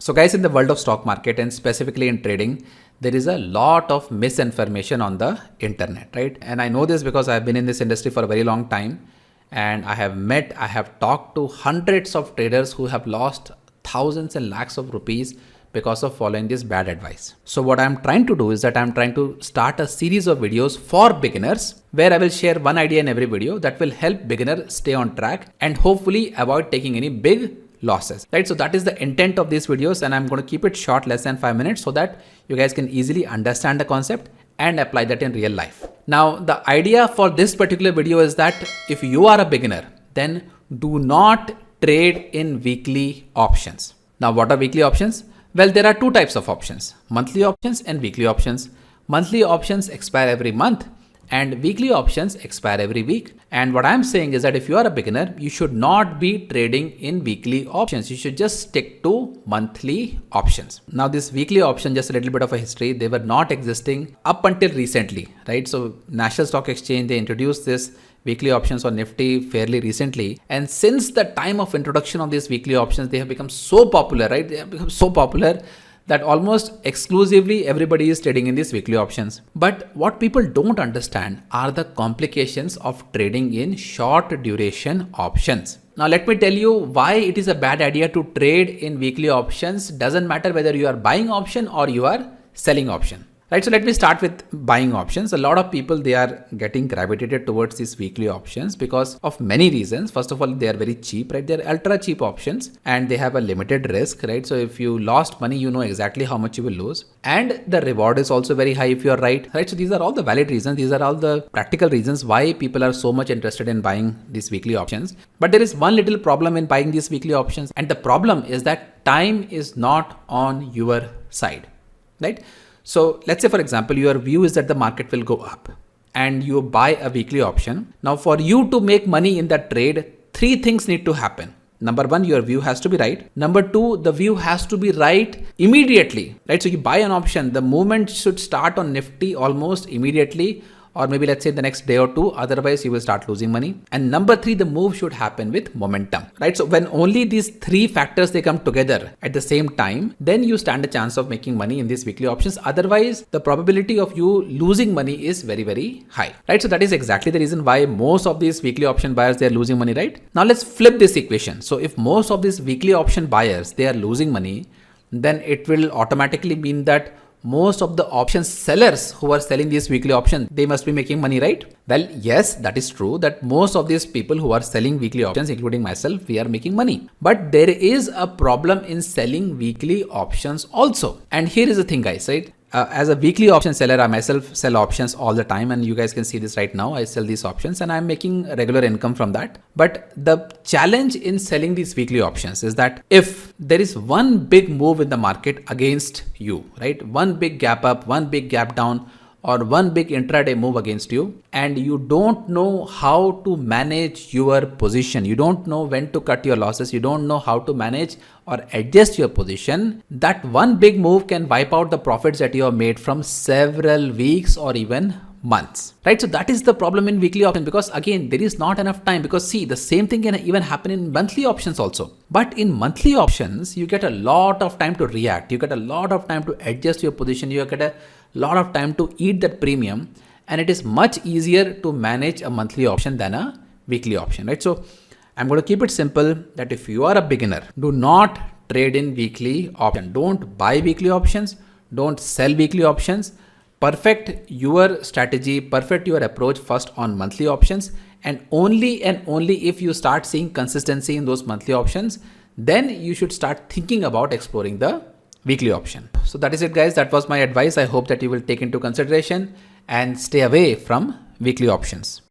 So guys, in the world of stock market and specifically in trading, there is a lot of misinformation on the internet, right? And I know this because I've been in this industry for a very long time, and I have talked to hundreds of traders who have lost thousands and lakhs of rupees because of following this bad advice. So what I'm trying to do is that I'm trying to start a series of videos for beginners where I will share one idea in every video that will help beginners stay on track and hopefully avoid taking any big losses, right? So that is the intent of these videos, and I'm going to keep it short, less than 5 minutes, so that you guys can easily understand the concept and apply that in real life. Now, the idea for this particular video is that if you are a beginner, then do not trade in weekly options. Now, what are weekly options? Well, there are two types of options: monthly options and weekly options. Monthly options expire every month and weekly options expire every week. And what I'm saying is that if you are a beginner, you should not be trading in weekly options. You should just stick to monthly options. Now, this weekly option, just a little bit of a history, they were not existing up until recently, right? So National Stock Exchange, they introduced this weekly options on Nifty fairly recently. And since the time of introduction of these weekly options, they have become so popular, right? They have become so popular that almost exclusively everybody is trading in these weekly options. But what people don't understand are the complications of trading in short duration options. Now, let me tell you why it is a bad idea to trade in weekly options. Doesn't matter whether you are buying option or you are selling option. Right, so let me start with buying options. A lot of people, they are getting gravitated towards these weekly options because of many reasons. First of all, they are very cheap, right? They're ultra cheap options and they have a limited risk, right? So if you lost money, you know exactly how much you will lose. And the reward is also very high if you're right? So these are all the valid reasons. These are all the practical reasons why people are so much interested in buying these weekly options. But there is one little problem in buying these weekly options. And the problem is that time is not on your side, right? So let's say, for example, your view is that the market will go up and you buy a weekly option. Now, for you to make money in that trade, three things need to happen. Number one, your view has to be right. Number two, the view has to be right immediately, right? So you buy an option, the movement should start on Nifty almost immediately, or maybe let's say the next day or two, otherwise you will start losing money. And number three, the move should happen with momentum, right? So when only these three factors, they come together at the same time, then you stand a chance of making money in these weekly options. Otherwise, the probability of you losing money is very, very high, right? So that is exactly the reason why most of these weekly option buyers, they are losing money, right? Now let's flip this equation. So if most of these weekly option buyers, they are losing money, then it will automatically mean that most of the option sellers who are selling these weekly options, they must be making money, right? Well, yes, that is true that most of these people who are selling weekly options, including myself, we are making money. But there is a problem in selling weekly options also. And here is the thing, guys, right? As a weekly option seller, I myself sell options all the time, and you guys can see this right now. I sell these options and I'm making regular income from that. But the challenge in selling these weekly options is that if there is one big move in the market against you, right? One big gap up, one big gap down, or one big intraday move against you, and you don't know how to manage your position, you don't know when to cut your losses, you don't know how to manage or adjust your position, that one big move can wipe out the profits that you have made from several weeks or even months, right? So that is the problem in weekly options, because again, there is not enough time. Because see, the same thing can even happen in monthly options also. But in monthly options, you get a lot of time to react. You get a lot of time to adjust your position. You get a lot of time to eat that premium. And it is much easier to manage a monthly option than a weekly option, right? So I'm going to keep it simple that if you are a beginner, do not trade in weekly option. Don't buy weekly options. Don't sell weekly options. Perfect your strategy, perfect your approach first on monthly options, and only if you start seeing consistency in those monthly options, then you should start thinking about exploring the weekly option. So that is it, guys. That was my advice. I hope that you will take into consideration and stay away from weekly options.